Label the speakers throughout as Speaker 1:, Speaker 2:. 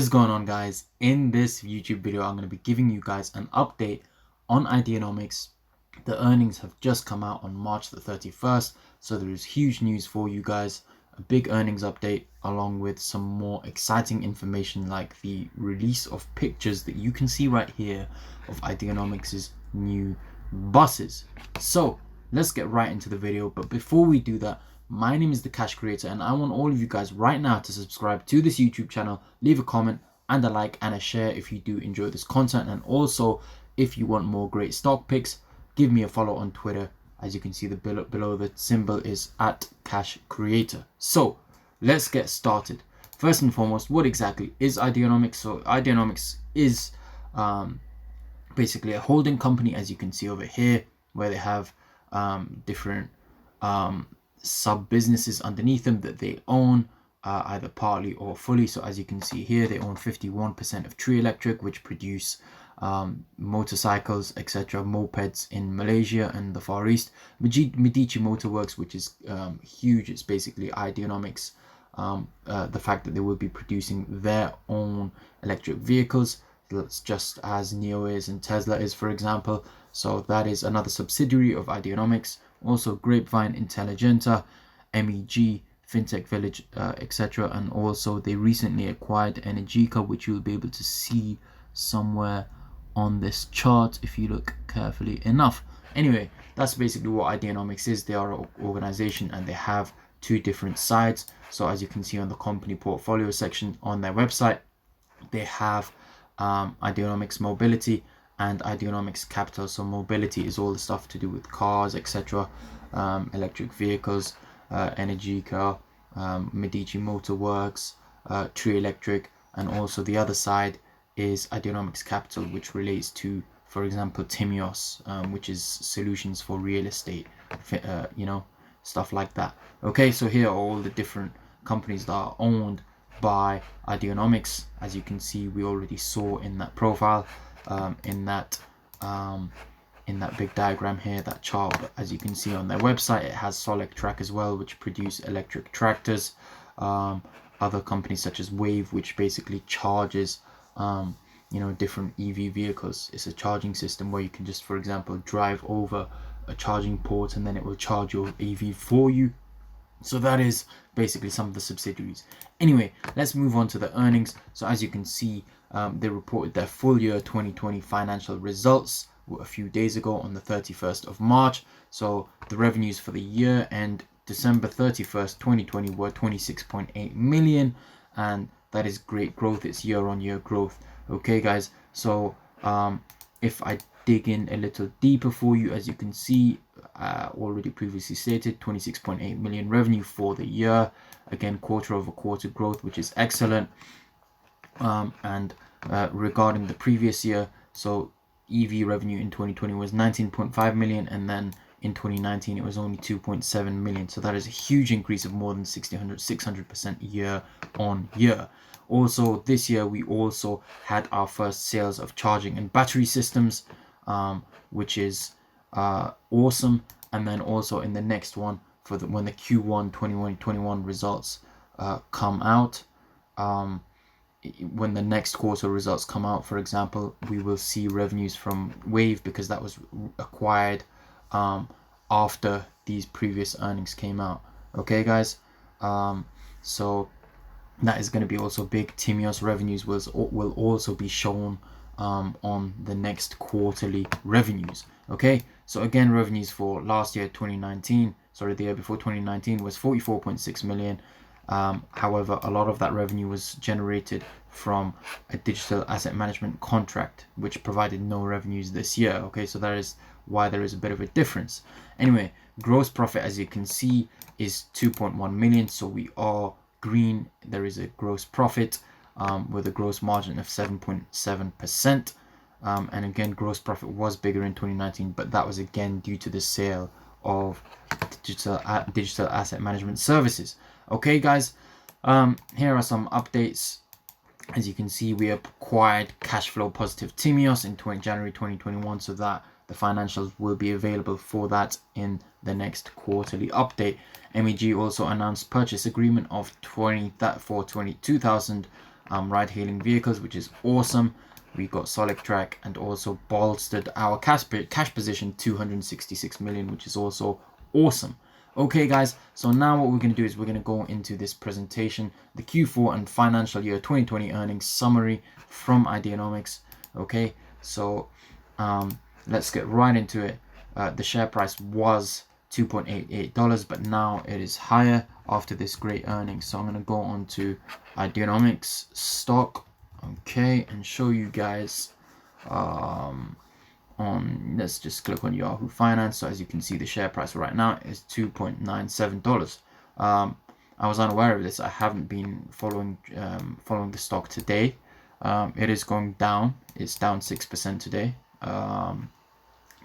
Speaker 1: What is going on, guys? In this YouTube video, I'm going to be giving you guys an update on Ideanomics. The earnings have just come out on March the 31st, so there is huge news for you guys. A big earnings update along with some more exciting information like the release of pictures that you can see right here of Ideanomics' new buses. So let's get right into the video, but before we do that, my name is The Cash Creator and I want all of you guys right now to subscribe to this YouTube channel, leave a comment and a like and a share if you do enjoy this content, and also if you want more great stock picks, give me a follow on Twitter. As you can see, the below the symbol is at Cash Creator. So let's get started. First and foremost, what exactly is Ideanomics? So Ideanomics is basically a holding company, as you can see over here, where they have different sub businesses underneath them that they own either partly or fully. So as you can see here, they own 51% of Treeletrik, which produce motorcycles, etc., mopeds in Malaysia and the Far East. Medici Motorworks, which is huge. It's basically Ideanomics. The fact that they will be producing their own electric vehicles, that's just as NIO is and Tesla is, for example. So that is another subsidiary of Ideanomics. Also Grapevine, Intelligenta, MEG, FinTech Village, etc. And also they recently acquired Energica, which you'll be able to see somewhere on this chart if you look carefully enough. Anyway, that's basically what Ideanomics is. They are an organization and they have two different sides. So as you can see on the company portfolio section on their website, they have Ideanomics Mobility and Ideanomics Capital. So mobility is all the stuff to do with cars, etc., electric vehicles, Energica, Medici Motorworks, Treeletrik, and also the other side is Ideanomics Capital, which relates to, for example, Timios, which is solutions for real estate, stuff like that. Okay, so here are all the different companies that are owned by Ideanomics. As you can see, we already saw in that profile, in that big diagram here, that chart. But as you can see on their website, it has Solectrac as well, which produce electric tractors. Other companies such as Wave, which basically charges different EV vehicles. It's a charging system where you can just, for example, drive over a charging port and then it will charge your EV for you. So that is basically some of the subsidiaries. Anyway, let's move on to the earnings. So as you can see, they reported their full year 2020 financial results a few days ago on the 31st of March. So the revenues for the year end December 31st, 2020 were 26.8 million, and that is great growth. It's year-on-year growth. Okay, guys. So if I dig in a little deeper for you, as you can see, already previously stated, 26.8 million revenue for the year. Again, quarter-over-quarter growth, which is excellent. And regarding the previous year, so EV revenue in 2020 was 19.5 million, and then in 2019 it was only 2.7 million. So that is a huge increase of more than 600% year on year. Also this year we also had our first sales of charging and battery systems, which is awesome. And then also in the next one, for when the Q1 2021 results come out, when the next quarter results come out, for example, we will see revenues from Wave, because that was acquired after these previous earnings came out. Okay, guys. So that is going to be also big. Timios revenues will also be shown on the next quarterly revenues. Okay, so again, revenues for last year, the year before 2019, was 44.6 million. However, a lot of that revenue was generated from a digital asset management contract, which provided no revenues this year. Okay, so that is why there is a bit of a difference. Anyway, gross profit, as you can see, is 2.1 million. So we are green. There is a gross profit with a gross margin of 7.7%. And again, gross profit was bigger in 2019, but that was again due to the sale of digital asset management services. Okay, guys, here are some updates. As you can see, we acquired cash flow positive Timios in January 2021, so that the financials will be available for that in the next quarterly update. MEG also announced purchase agreement of 22,000 ride-hailing vehicles, which is awesome. We got Solectrac and also bolstered our cash position 266 million, which is also awesome. Okay guys, so now what we're going to do is we're going to go into this presentation, the Q4 and financial year 2020 earnings summary from Ideanomics. Okay, so let's get right into it. The share price was $2.88, but now it is higher after this great earnings. So I'm going to go on to Ideanomics stock, okay, and show you guys let's just click on Yahoo Finance. So as you can see, the share price right now is $2.97. I was unaware of this. I haven't been following the stock today. It is going down. It's down 6% today,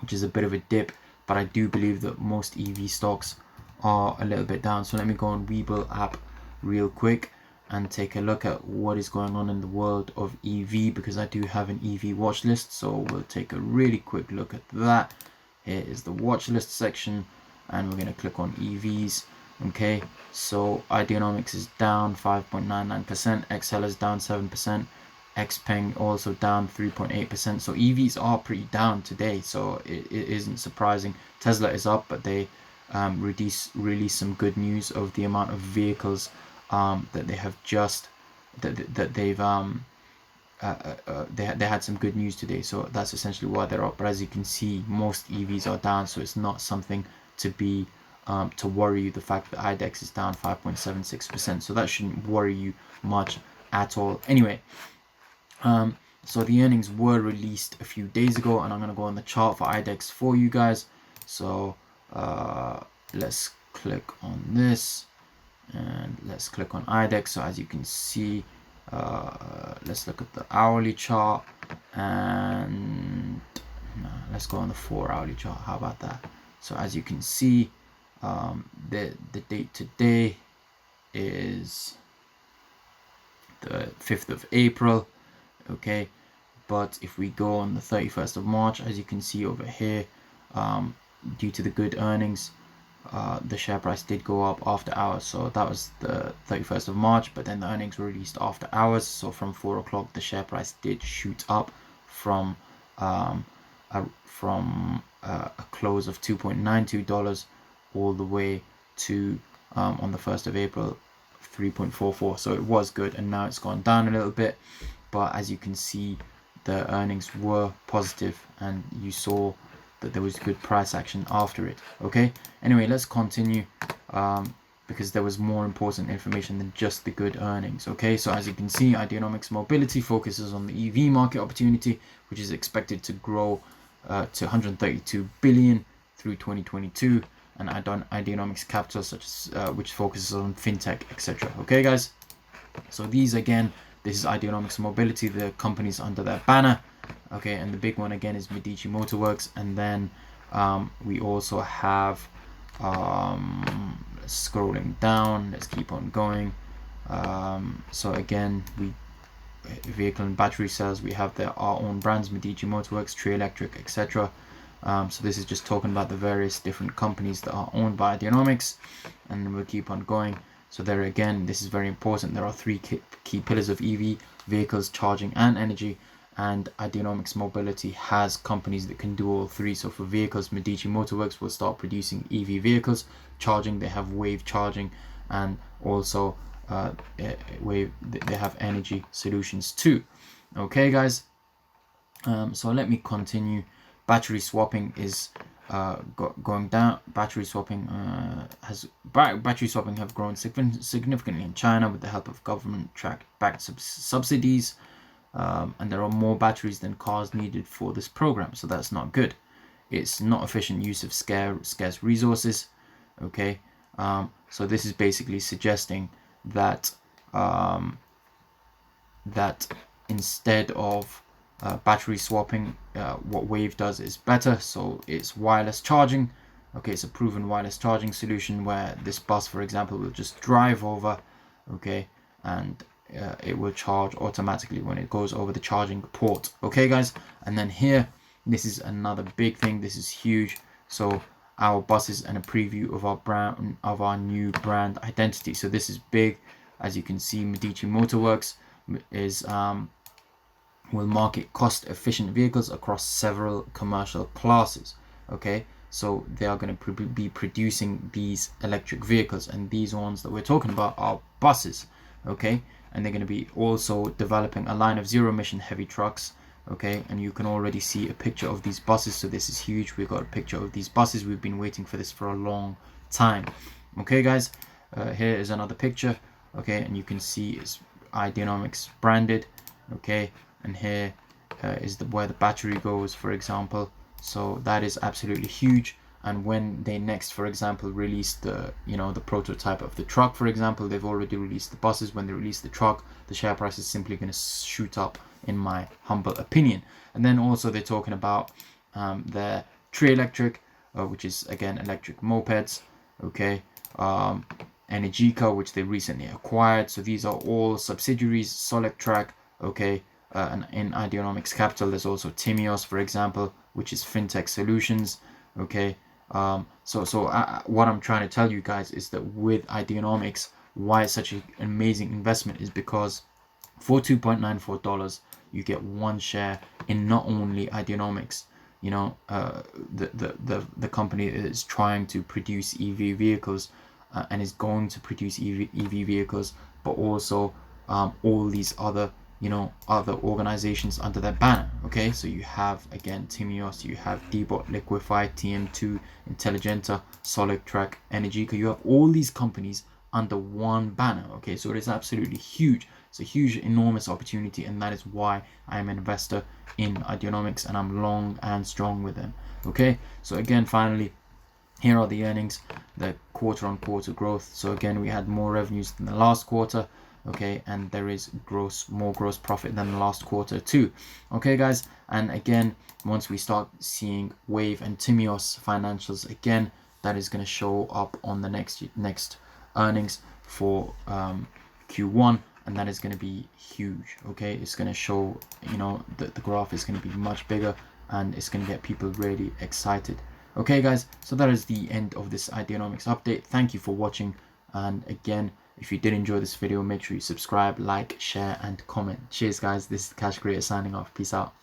Speaker 1: which is a bit of a dip, but I do believe that most EV stocks are a little bit down. So let me go on Webull app real quick and take a look at what is going on in the world of EV, because I do have an EV watch list. So we'll take a really quick look at that. Here is the watch list section, and we're going to click on EVs. Okay, so Ideanomics is down 5.99%, XL is down 7%, Xpeng also down 3.8%. so EVs are pretty down today, so it isn't surprising. Tesla is up, but they released some good news of the amount of vehicles that they have just they had some good news today, so that's essentially why they're up. But as you can see, most EVs are down, so it's not something to be to worry you. The fact that IDEX is down 5.76%, so that shouldn't worry you much at all. Anyway, so the earnings were released a few days ago, and I'm going to go on the chart for IDEX for you guys. So let's click on this and let's click on IDEX. So as you can see, let's look at the hourly chart, and let's go on the 4-hourly chart. How about that? So as you can see, the date today is the 5th of April. Okay, but if we go on the 31st of March, as you can see over here, due to the good earnings, the share price did go up after hours. So that was the 31st of March, but then the earnings were released after hours. So from 4 o'clock, the share price did shoot up from a close of $2.92 all the way to on the 1st of April 3.44. so it was good, and now it's gone down a little bit, but as you can see, the earnings were positive, and you saw that there was good price action after it. Okay, anyway, let's continue because there was more important information than just the good earnings. Okay, so as you can see, Ideanomics Mobility focuses on the EV market opportunity, which is expected to grow to 132 billion through 2022, and Ideanomics Capital, such as which focuses on fintech, etc. Okay guys, so these again, this is Ideanomics Mobility, the companies under their banner. Okay, and the big one again is Medici Motorworks, and then we also have scrolling down, let's keep on going. So again, we vehicle and battery cells, we have our own brands, Medici Motorworks, Treeletrik, etc. So this is just talking about the various different companies that are owned by Ideanomics, and we'll keep on going. So there again, this is very important. There are three key pillars of EV: vehicles, charging, and energy. And Ideanomics Mobility has companies that can do all three. So for vehicles, Medici Motorworks will start producing EV vehicles. Charging, they have wave charging, and also they have energy solutions too. Okay guys, so let me continue. Battery swapping is going down. Battery swapping have grown significantly in China with the help of government-backed subsidies, and there are more batteries than cars needed for this program, so that's not good. It's not efficient use of scarce resources. Okay, so this is basically suggesting that that instead of battery swapping, what Wave does is better. So it's wireless charging. Okay, it's a proven wireless charging solution where this bus, for example, will just drive over, okay, and it will charge automatically when it goes over the charging port. Okay guys, and then here, this is another big thing. This is huge. So our buses and a preview of our new brand identity. So this is big. As you can see, Medici Motorworks, is will market cost-efficient vehicles across several commercial classes. Okay, so they are going to be producing these electric vehicles, and these ones that we're talking about are buses. Okay, and they're going to be also developing a line of zero-emission heavy trucks. Okay, and you can already see a picture of these buses, so this is huge. We've got a picture of these buses. We've been waiting for this for a long time. Okay guys, here is another picture. Okay, and you can see it's Ideanomics branded. Okay, and here is where the battery goes, for example. So that is absolutely huge. And when they next, for example, release the the prototype of the truck, for example, they've already released the buses. When they release the truck, the share price is simply going to shoot up, in my humble opinion. And then also they're talking about their Treeletrik, which is again electric mopeds. Okay, Energica, which they recently acquired. So these are all subsidiaries. Solectrac, okay, and in Ideanomics Capital there's also Timios, for example, which is fintech solutions. Okay, what I'm trying to tell you guys is that with Ideanomics, why it's such an amazing investment is because for $2.94 you get one share in not only Ideanomics, the company that is trying to produce EV vehicles and is going to produce EV vehicles, but also all these other other organizations under their banner. Okay, so you have again Timios, you have Dbot, Liquify, TM2, Intelligenta, Solectrac, Energica. You have all these companies under one banner. Okay, so it is absolutely huge. It's a huge, enormous opportunity, and that is why I am an investor in Ideanomics, and I'm long and strong with them. Okay, so again, finally, here are the earnings, the quarter-on-quarter growth. So again, we had more revenues than the last quarter. Okay, and there is more gross profit than the last quarter too. Okay guys, and again, once we start seeing Wave and Timios financials again, that is going to show up on the next earnings for Q1, and that is going to be huge. Okay, it's going to show, the graph is going to be much bigger, and it's going to get people really excited. Okay guys, so that is the end of this Ideanomics update. Thank you for watching, and again, if you did enjoy this video, make sure you subscribe, like, share, and comment. Cheers guys, this is Cash Creator signing off. Peace out.